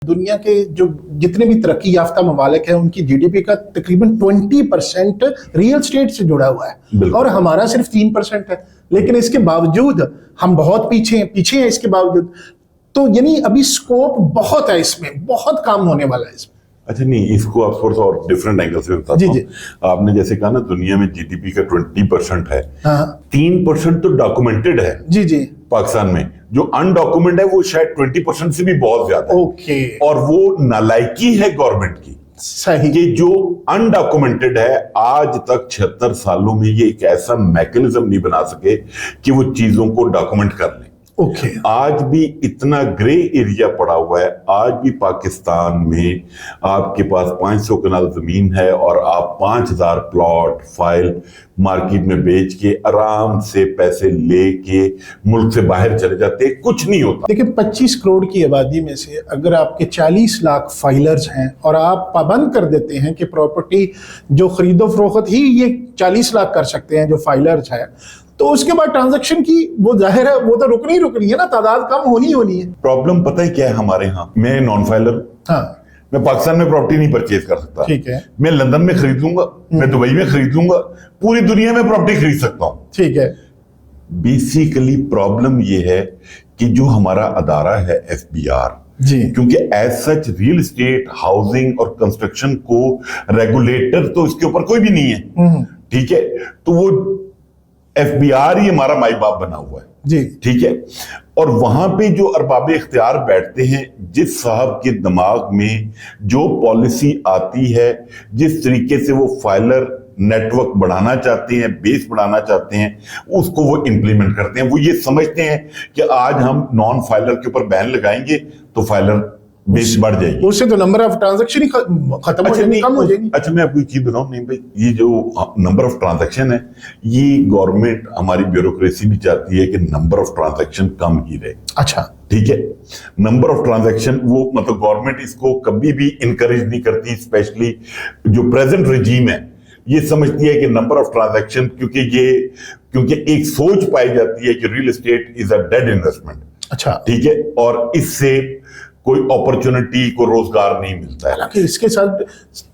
दुनिया के जो जितने भी तरक्की याफ्ता ममालिक हैं उनकी जीडीपी का तकरीबन 20% रियल स्टेट से जुड़ा हुआ है और हमारा सिर्फ 3% है, लेकिन इसके बावजूद हम बहुत पीछे हैं इसके बावजूद। तो यानी अभी स्कोप बहुत है, इसमें बहुत काम होने वाला है इसमें। अच्छा नहीं, इसको आप थोड़ा सा और डिफरेंट एंगल से बताता हूं। आपने जैसे कहा ना दुनिया में जीडीपी का 20% है, 3% तो डॉक्यूमेंटेड है जी जी पाकिस्तान में, जो अनडॉक्यूमेंट है वो शायद 20% से भी बहुत ज्यादा है। ओके। और वो नालायकी है गवर्नमेंट की सही कि जो अनडॉक्यूमेंटेड है आज तक 76 सालों में ये एक ऐसा मैकेनिज्म नहीं बना सके कि वो चीजों को डॉक्यूमेंट कर लें। ओके। आज भी इतना ग्रे एरिया पड़ा हुआ है। आज भी पाकिस्तान में आपके पास 500 कनाल जमीन है और आप 5000 प्लॉट फाइल मार्केट में बेच के आराम से पैसे लेके मुल्क से बाहर चले जाते, कुछ नहीं होता। देखिए 25 करोड़ की आबादी में से अगर आपके 40 लाख फाइलर्स हैं और आप पाबंद कर देते हैं कि प्रॉपर्टी जो खरीदो फरोख्त ही ये 40 लाख कर सकते हैं जो फाइलर्स है, तो उसके बाद ट्रांजैक्शन की वो जाहिर है वो तो रुकनी है ना, तादाद कम होनी है। प्रॉब्लम पता है क्या है हमारे यहाँ? मैं नॉन फाइलर, हाँ मैं पाकिस्तान में प्रॉपर्टी नहीं परचेज कर सकता। ठीक है। मैं लंदन में खरीद लूंगा, मैं दुबई में खरीद लूंगा, पूरी दुनिया में प्रॉपर्टी खरीद सकता हूं। ठीक है। बेसिकली प्रॉब्लम ये है कि जो हमारा अदारा है एफबीआर जी, क्योंकि as such real estate housing और कंस्ट्रक्शन को रेगुलेटर तो इसके ऊपर कोई भी नहीं है, ठीक है, तो वो एफबीआर ही हमारा माई बाप बना हुआ है जी, ठीक है। और वहां पे जो अरबाब इख्तियार बैठते हैं, जिस साहब के दिमाग में जो पॉलिसी आती है, जिस तरीके से वो फाइलर नेटवर्क बढ़ाना चाहते हैं, बेस बढ़ाना चाहते हैं, उसको वो इंप्लीमेंट करते हैं। वो ये समझते हैं कि आज हम नॉन फाइलर के ऊपर बैन लगाएंगे तो फाइलर बेस बढ़ जाएगी, उससे तो नंबर ऑफ ट्रांजैक्शन ही खत्म हो जाएगी, कम हो जाएगी। अच्छा मैं आपको एक चीज बताऊं, नहीं भाई, ये जो नंबर ऑफ ट्रांजैक्शन है ये गवर्नमेंट हमारी ब्यूरोक्रेसी भी चाहती है कि नंबर ऑफ ट्रांजैक्शन कम ही रहे। अच्छा ठीक है, नंबर ऑफ ट्रांजैक्शन वो मतलब गवर्नमेंट इसको कभी भी इनकरेज नहीं करती, स्पेशली जो प्रेजेंट रिजीम है ये समझती है कि नंबर ऑफ ट्रांजैक्शन, क्योंकि एक सोच पाई जाती है कि real estate is a dead investment. अच्छा ठीक है, और इससे कोई अपॉर्चुनिटी को रोजगार नहीं मिलता है। हालांकि इसके साथ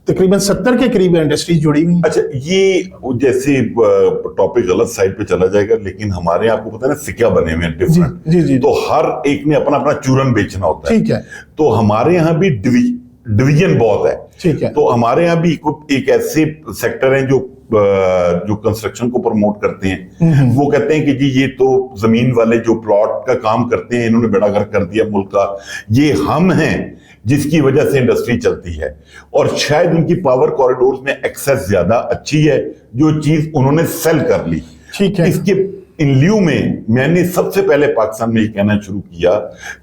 तकरीबन 70 के करीब इंडस्ट्रीज जुड़ी हुई। अच्छा ये जैसे टॉपिक गलत साइड पे चला जाएगा, लेकिन हमारे यहाँ आपको पता है ना सिक्का बने हुए हैं डिफरेंट, जी, जी, तो हर एक ने अपना अपना चूरन बेचना होता है। ठीक है। तो हमारे यहाँ भी डिवीजन बहुत है। ठीक है। तो हमारे यहाँ भी एक ऐसे सेक्टर हैं जो कंस्ट्रक्शन को प्रमोट करते हैं। वो कहते हैं कि जी ये तो जमीन वाले जो प्लॉट का काम करते हैं इन्होंने बेड़ा गर्क कर दिया मुल्क का, ये हम हैं जिसकी वजह से इंडस्ट्री चलती है। और शायद उनकी पावर कॉरिडोर्स में एक्सेस ज्यादा अच्छी है, जो चीज उन्होंने सेल कर ली। ठीक है। इसके इन ल्यू में मैंने सबसे पहले पाकिस्तान में ये कहना शुरू किया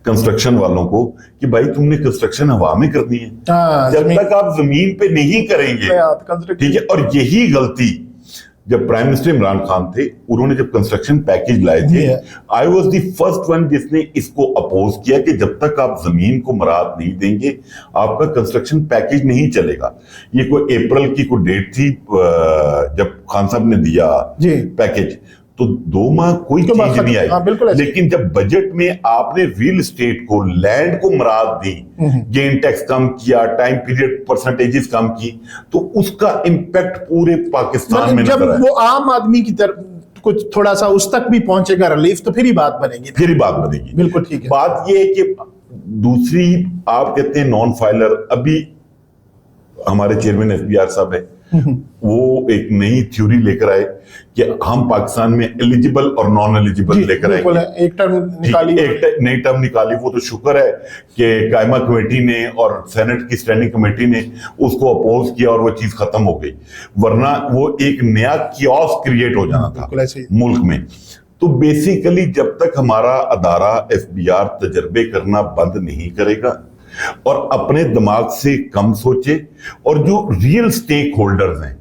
कंस्ट्रक्शन वालों को कि भाई तुमने कंस्ट्रक्शन हवा में करनी है, जब तक आप जमीन पे नहीं करेंगे। ठीक है, और यही गलती जब प्राइम मिनिस्टर इमरान खान थे, उन्होंने जब कंस्ट्रक्शन पैकेज लाए थे, I was the first one जिसने इसको अपोज किया कि जब तक आप जमीन को मराद नहीं देंगे आपका कंस्ट्रक्शन पैकेज नहीं चलेगा। ये कोई अप्रैल की कोई डेट थी जब खान साहब ने दिया पैकेज, तो 2 माह कोई चीज नहीं आई। लेकिन जब बजट में आपने रियल एस्टेट को, लैंड को मराद दी, गेन टैक्स कम किया, टाइम पीरियड परसेंटेजेस कम की, तो उसका इम्पैक्ट पूरे पाकिस्तान में जब नजर आया। वो आम आदमी की तरफ कुछ थोड़ा सा उस तक भी पहुंचेगा रिलीफ, तो फिर ही बात बनेगी। बिल्कुल ठीक है। बात ये है कि दूसरी आप कहते हैं नॉन फाइलर, अभी हमारे चेयरमैन एफबीआर साहब है, वो एक नई थ्योरी लेकर आए कि हम पाकिस्तान में एलिजिबल और नॉन एलिजिबल लेकर आए। एक टर्म नई टर्म निकाली। वो तो शुक्र है कि कायमा कमेटी ने और सेनेट की स्टैंडिंग कमेटी ने उसको अपोज किया और वो चीज खत्म हो गई, वरना वो एक नया कियोस क्रिएट हो जाना था मुल्क में। तो बेसिकली जब तक हमारा अदारा एफबीआर तजर्बे करना बंद नहीं करेगा और अपने दिमाग से कम सोचे, और जो रियल स्टेक होल्डर्स हैं,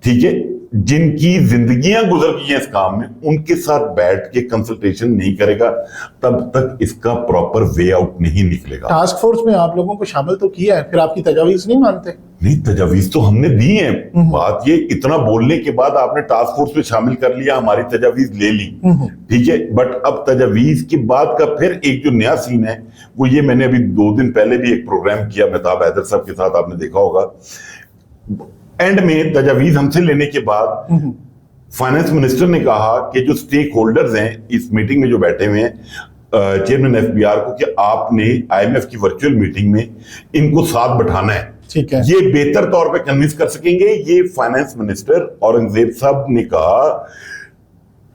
ठीक है, جن کی زندگیاں گزر گئی ہیں اس کام میں، ان کے ساتھ بیٹھ کے کنسلٹیشن نہیں کرے گا تب تک اس کا پراپر وے آؤٹ نہیں نکلے گا۔ ٹاسک فورس میں آپ لوگوں کو شامل تو کیا ہے، پھر آپ کی تجاویز نہیں مانتے؟ نہیں، تجاویز تو ہم نے دی ہیں۔ بات یہ اتنا بولنے کے بعد آپ نے ٹاسک فورس میں شامل کر لیا، ہماری تجاویز لے لی، ٹھیک ہے، بٹ اب تجاویز کے بعد کا پھر ایک جو نیا سین ہے وہ یہ، میں نے ابھی 2 دن پہلے بھی ایک پروگرام کیا مہتاب حیدر صاحب کے ساتھ، آپ نے دیکھا ہوگا۔ اینڈ میں تجاویز ہم سے لینے کے بعد فائنانس منسٹر نے کہا کہ جو سٹیک ہولڈرز ہیں اس میٹنگ میں جو بیٹھے ہوئے ہیں چیئرمین ایف بی آر کو، کہ آپ نے آئی ایم ایف کی ورچوئل میٹنگ میں ان کو ساتھ بٹھانا ہے، یہ بہتر طور پہ کنوینس کر سکیں گے۔ یہ فائنانس منسٹر اورنگزیب صاحب نے کہا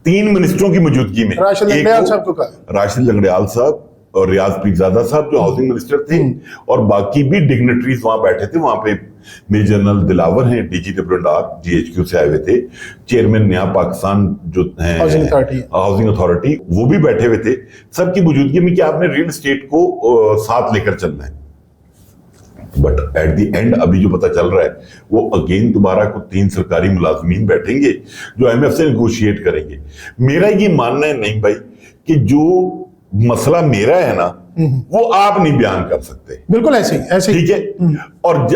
3 منسٹروں کی موجودگی میں، راشد لنگڑیال صاحب کو کہا، راشد لنگڑیال صاحب اور ریاض پیرزادہ صاحب جو ہاؤسنگ منسٹر تھے، اور باقی بھی ڈگنیٹریز وہاں بیٹھے تھے۔ وہاں پہ میجر جنرل دلاور ہیں DG GHQ سے آئے ہوئے تھے، چیئرمین نیا پاکستان جو ہیں ہاؤسنگ اتھارٹی وہ بھی بیٹھے ہوئے تھے۔ سب کی موجودگی میں کہ آپ نے ریل اسٹیٹ کو ساتھ لے کر چلنا ہے، بٹ ایٹ دی اینڈ ابھی جو پتہ چل رہا ہے وہ اگین دوبارہ کو 3 سرکاری ملازمین بیٹھیں گے جو آئی ایم ایف سے نیگوشیٹ کریں گے۔ میرا یہ ماننا ہے نہیں بھائی کہ جو مسئلہ میرا ہے نا وہ آپ نہیں بیان کر سکتے، بالکل ایسے ہی، ٹھیک ہے، اور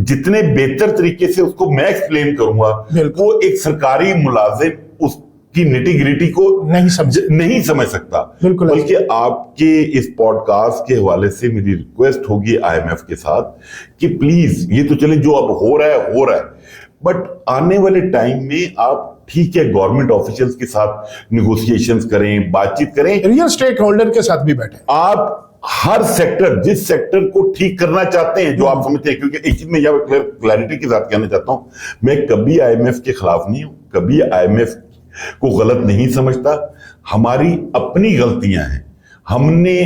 جتنے بہتر طریقے سے اس کو میں ایکسپلین کروں گا وہ ایک سرکاری ملازم اس کی نیٹی گریٹی کو نہیں سمجھ سکتا۔ بلکہ آپ کے اس پوڈ کاسٹ کے حوالے سے میری ریکویسٹ ہوگی آئی ایم ایف کے ساتھ کہ پلیز یہ تو چلیں جو اب ہو رہا ہے، بٹ آنے والے ٹائم میں آپ ٹھیک ہے گورنمنٹ آفیشلز کے ساتھ نیگوسیشنز کریں، بات چیت کریں، ریئل اسٹیک ہولڈر کے ساتھ بھی بیٹھیں، آپ ہر سیکٹر جس سیکٹر کو ٹھیک کرنا چاہتے ہیں جو آپ سمجھتے ہیں، کیونکہ ایک چیز میں یہ کلیئرٹی کے ساتھ کہنا چاہتا ہوں، میں کبھی آئی ایم ایف کے خلاف نہیں ہوں، کبھی آئی ایم ایف کو غلط نہیں سمجھتا، ہماری اپنی غلطیاں ہیں، ہم نے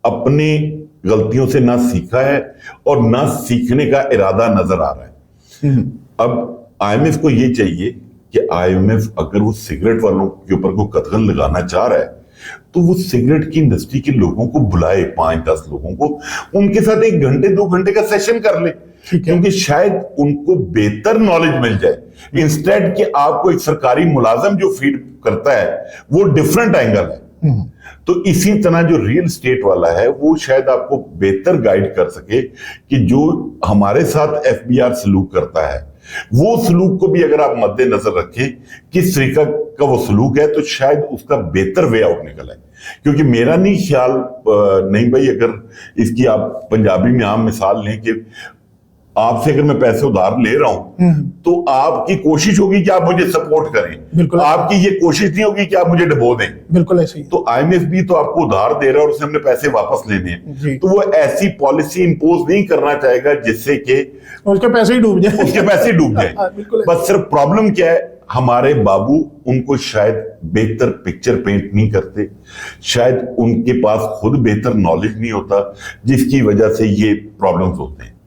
اپنے غلطیوں سے نہ سیکھا ہے اور نہ سیکھنے کا ارادہ نظر آ رہا ہے۔ اب آئی ایم ایف کو یہ چاہیے کہ آئی ایم ایف اگر وہ سگریٹ والوں کے اوپر کوئی قدغن لگانا چاہ رہا ہے تو وہ سگریٹ کی انڈسٹری کے لوگوں کو بلائے، 5-10 لوگوں کو، ان کے ساتھ 1 گھنٹے 2 گھنٹے کا سیشن کر لے، کیونکہ شاید ان کو بہتر نالج مل جائے، انسٹیڈ کہ آپ کو ایک سرکاری ملازم جو فیڈ کرتا ہے وہ ڈیفرنٹ اینگل ہے۔ تو اسی طرح جو ریل اسٹیٹ والا ہے وہ شاید آپ کو بہتر گائیڈ کر سکے کہ جو ہمارے ساتھ ایف بی آر سلوک کرتا ہے وہ سلوک کو بھی اگر آپ مد نظر رکھیں کس طریقہ کا وہ سلوک ہے تو شاید اس کا بہتر وے آؤٹ نکل ہے۔ کیونکہ میرا نہیں خیال نہیں بھائی، اگر اس کی آپ پنجابی میں عام مثال لیں کہ آپ سے اگر میں پیسے ادھار لے رہا ہوں تو آپ کی کوشش ہوگی کہ آپ مجھے سپورٹ کریں، آپ کی یہ کوشش نہیں ہوگی کہ آپ مجھے ڈبو دیں۔ بالکل ایسے ہی تو آئی ایم ایف بھی تو آپ کو ادھار دے رہا ہے اور اسے ہم نے پیسے واپس لینے ہیں، تو وہ ایسی پالیسی امپوز نہیں کرنا چاہے گا جس سے کہ اس کے پیسے ہی ڈوب جائیں۔ بس صرف پرابلم کیا ہے، ہمارے بابو ان کو شاید بہتر پکچر پینٹ نہیں کرتے، شاید ان کے پاس خود بہتر نالج نہیں ہوتا، جس کی وجہ سے یہ پرابلمز ہوتے ہیں۔